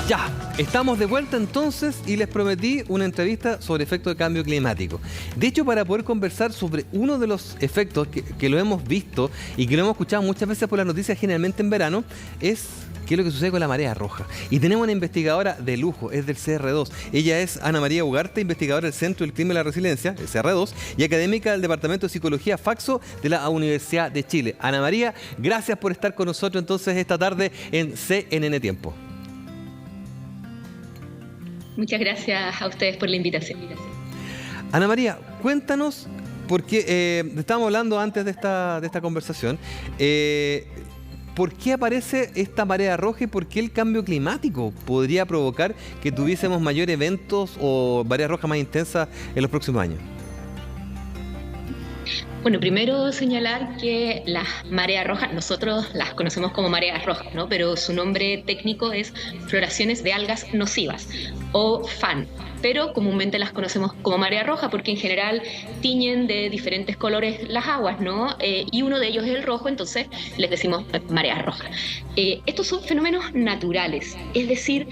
Ya, estamos de vuelta entonces y les prometí una entrevista sobre efectos de cambio climático. De hecho, para poder conversar sobre uno de los efectos que lo hemos visto y que lo hemos escuchado muchas veces por las noticias, generalmente en verano, es qué es lo que sucede con la marea roja. Y tenemos una investigadora de lujo, es del CR2. Ella es Ana María Ugarte, investigadora del Centro del Clima y la Resiliencia, el CR2, y académica del Departamento de Psicología Faxo de la Universidad de Chile. Ana María, gracias por estar con nosotros entonces esta tarde en CNN Tiempo. Muchas gracias a ustedes por la invitación. Ana María, cuéntanos, porque estábamos hablando antes de esta conversación, ¿por qué aparece esta marea roja y por qué el cambio climático podría provocar que tuviésemos mayores eventos o mareas rojas más intensas en los próximos años? Bueno, primero señalar que las mareas rojas, nosotros las conocemos como mareas rojas, ¿no? Pero su nombre técnico es floraciones de algas nocivas, o FAN, pero comúnmente las conocemos como marea roja porque en general tiñen de diferentes colores las aguas, ¿no? Y uno de ellos es el rojo, entonces les decimos mareas rojas. Estos son fenómenos naturales, es decir,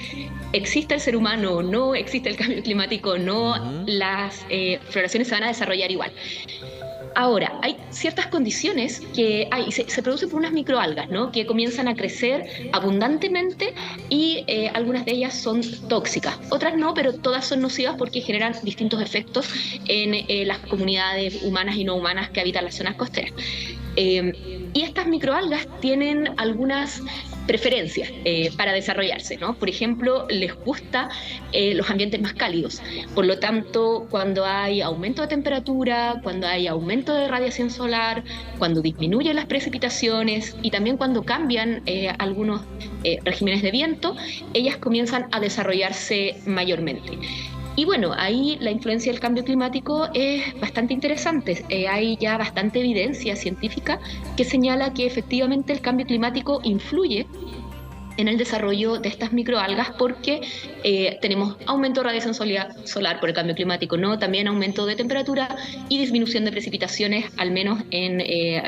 existe el ser humano o no, existe el cambio climático o no, las floraciones se van a desarrollar igual. Ahora, hay ciertas condiciones que se producen por unas microalgas, ¿no? Que comienzan a crecer abundantemente y algunas de ellas son tóxicas. Otras no, pero todas son nocivas porque generan distintos efectos en las comunidades humanas y no humanas que habitan las zonas costeras. Y estas microalgas tienen algunas preferencias para desarrollarse, ¿no? Por ejemplo, les gusta los ambientes más cálidos. Por lo tanto, cuando hay aumento de temperatura, cuando hay aumento de radiación solar, cuando disminuyen las precipitaciones y también cuando cambian algunos regímenes de viento, ellas comienzan a desarrollarse mayormente. Y bueno, ahí la influencia del cambio climático es bastante interesante. Hay ya bastante evidencia científica que señala que efectivamente el cambio climático influye en el desarrollo de estas microalgas porque tenemos aumento de radiación solar por el cambio climático, ¿no? También aumento de temperatura y disminución de precipitaciones, al menos en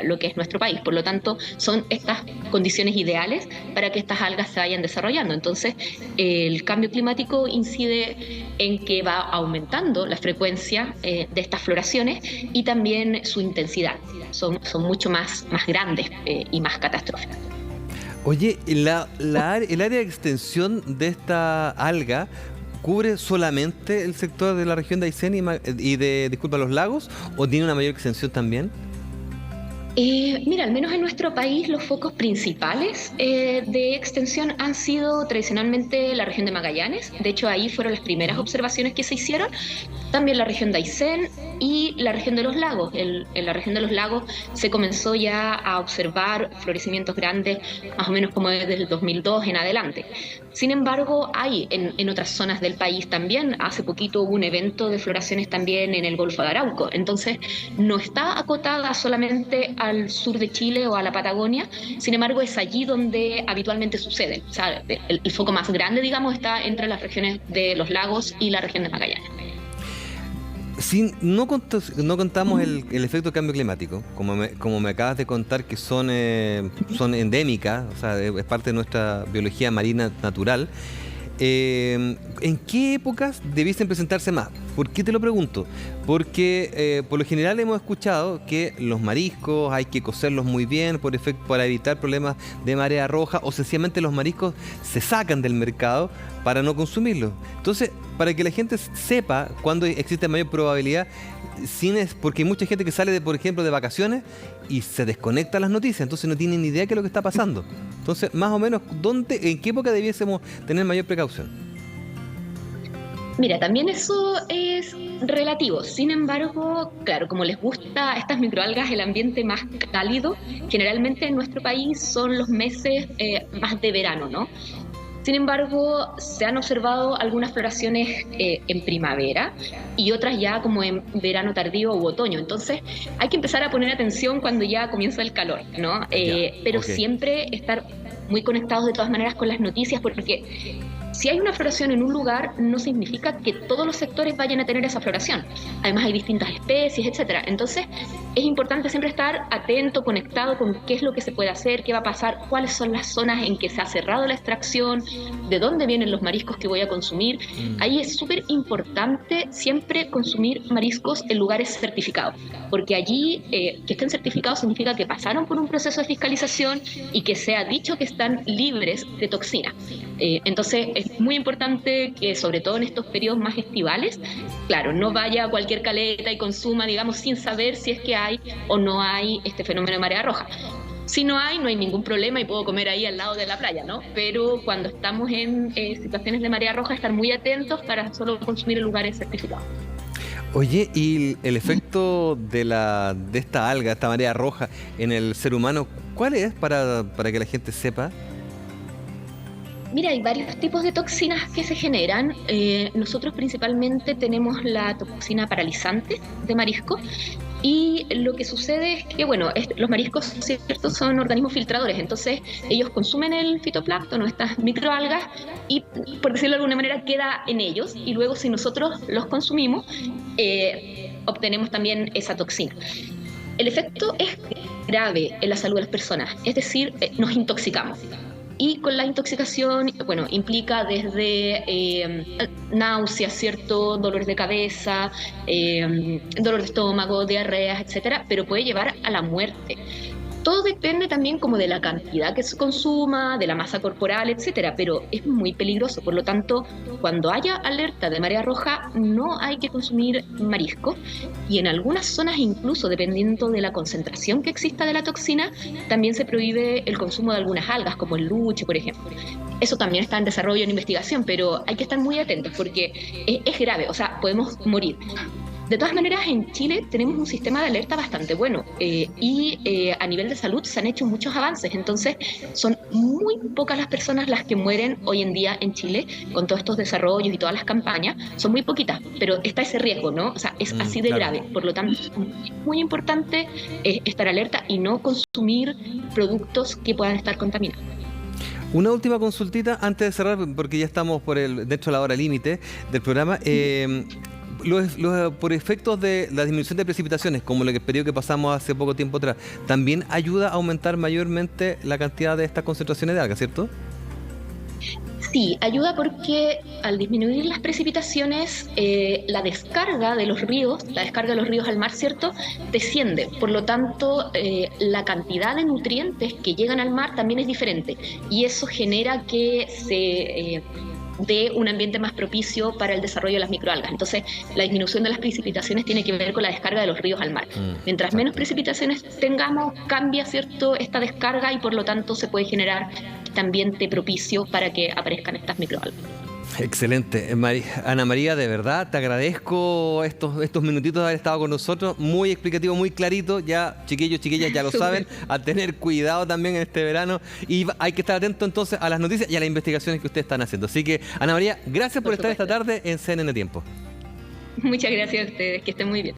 lo que es nuestro país. Por lo tanto, son estas condiciones ideales para que estas algas se vayan desarrollando. Entonces, el cambio climático incide en que va aumentando la frecuencia de estas floraciones y también su intensidad. Son mucho más grandes y más catastróficas. Oye, el área de extensión de esta alga cubre solamente el sector de la región de Aysén y de los lagos, ¿o tiene una mayor extensión también? Mira, al menos en nuestro país los focos principales de extensión han sido tradicionalmente la región de Magallanes. De hecho, ahí fueron las primeras observaciones que se hicieron. También la región de Aysén y la región de los lagos. En la región de los lagos se comenzó ya a observar florecimientos grandes más o menos como desde el 2002 en adelante. Sin embargo, hay en otras zonas del país también. Hace poquito hubo un evento de floraciones también en el Golfo de Arauco. Entonces, no está acotada solamente al sur de Chile o a la Patagonia, sin embargo es allí donde habitualmente sucede. O sea, el foco más grande, digamos, está entre las regiones de los lagos y la región de Magallanes. No contamos el efecto del cambio climático, como me acabas de contar, que son endémicas, o sea, es parte de nuestra biología marina natural. ¿En qué épocas debiesen presentarse más? ¿Por qué te lo pregunto? Porque por lo general hemos escuchado que los mariscos hay que cocerlos muy bien para evitar problemas de marea roja, o sencillamente los mariscos se sacan del mercado para no consumirlos. Entonces, para que la gente sepa cuándo existe mayor probabilidad, porque hay mucha gente que sale, por ejemplo, de vacaciones y se desconecta las noticias, entonces no tienen ni idea de qué es lo que está pasando. Entonces, más o menos, ¿en qué época debiésemos tener mayor precaución? Mira, también eso es relativo. Sin embargo, claro, como les gusta a estas microalgas el ambiente más cálido, generalmente en nuestro país son los meses más de verano, ¿no? Sin embargo, se han observado algunas floraciones en primavera y otras ya como en verano tardío u otoño. Entonces, hay que empezar a poner atención cuando ya comienza el calor, ¿no? Pero okay, siempre estar muy conectados de todas maneras con las noticias, porque Si hay una floración en un lugar, no significa que todos los sectores vayan a tener esa floración. Además hay distintas especies, etcétera. Entonces es importante siempre estar atento, conectado con qué es lo que se puede hacer, qué va a pasar, cuáles son las zonas en que se ha cerrado la extracción, de dónde vienen los mariscos que voy a consumir. Ahí es súper importante siempre consumir mariscos en lugares certificados, porque allí que estén certificados significa que pasaron por un proceso de fiscalización y que se ha dicho que están libres de toxinas. Entonces es muy importante que, sobre todo en estos periodos más estivales, claro, no vaya a cualquier caleta y consuma, digamos, sin saber si es que hay o no hay este fenómeno de marea roja. Si no hay ningún problema y puedo comer ahí al lado de la playa, ¿no? Pero cuando estamos en situaciones de marea roja, estar muy atentos para solo consumir en lugares certificados. Oye, ¿y el efecto de esta alga, esta marea roja en el ser humano, cuál es para que la gente sepa? Mira, hay varios tipos de toxinas que se generan. Nosotros principalmente tenemos la toxina paralizante de marisco. Y lo que sucede es que, bueno, los mariscos, ¿cierto?, son organismos filtradores, entonces ellos consumen el fitoplancton o estas microalgas y, por decirlo de alguna manera, queda en ellos, y luego si nosotros los consumimos, obtenemos también esa toxina. El efecto es grave en la salud de las personas, es decir, nos intoxicamos. Y con la intoxicación, bueno, implica desde náuseas, ¿cierto?, dolores de cabeza, dolor de estómago, diarreas, etcétera, pero puede llevar a la muerte. Todo depende también como de la cantidad que se consuma, de la masa corporal, etcétera, pero es muy peligroso. Por lo tanto, cuando haya alerta de marea roja, no hay que consumir marisco, y en algunas zonas, incluso dependiendo de la concentración que exista de la toxina, también se prohíbe el consumo de algunas algas, como el luche, por ejemplo. Eso también está en desarrollo, en investigación, pero hay que estar muy atentos porque es grave, o sea, podemos morir. De todas maneras, en Chile tenemos un sistema de alerta bastante bueno y a nivel de salud se han hecho muchos avances. Entonces, son muy pocas las personas las que mueren hoy en día en Chile con todos estos desarrollos y todas las campañas. Son muy poquitas, pero está ese riesgo, ¿no? O sea, es así de grave. Por lo tanto, es muy importante estar alerta y no consumir productos que puedan estar contaminados. Una última consultita antes de cerrar, porque ya estamos dentro de la hora límite del programa. Por efectos de la disminución de precipitaciones, como el periodo que pasamos hace poco tiempo atrás, también ayuda a aumentar mayormente la cantidad de estas concentraciones de algas, ¿cierto? Sí, ayuda porque al disminuir las precipitaciones, la descarga de los ríos, al mar, ¿cierto?, desciende. Por lo tanto, la cantidad de nutrientes que llegan al mar también es diferente. Y eso genera que se de un ambiente más propicio para el desarrollo de las microalgas. Entonces, la disminución de las precipitaciones tiene que ver con la descarga de los ríos al mar. Mientras menos precipitaciones tengamos, cambia, ¿cierto?, esta descarga, y por lo tanto se puede generar este ambiente propicio para que aparezcan estas microalgas. Excelente. Ana María, de verdad te agradezco estos minutitos de haber estado con nosotros. Muy explicativo, muy clarito. Ya, chiquillos, chiquillas, ya lo saben. A tener cuidado también en este verano. Y hay que estar atento entonces a las noticias y a las investigaciones que ustedes están haciendo. Así que, Ana María, gracias por estar esta tarde en CNN Tiempo. Muchas gracias a ustedes. Que estén muy bien.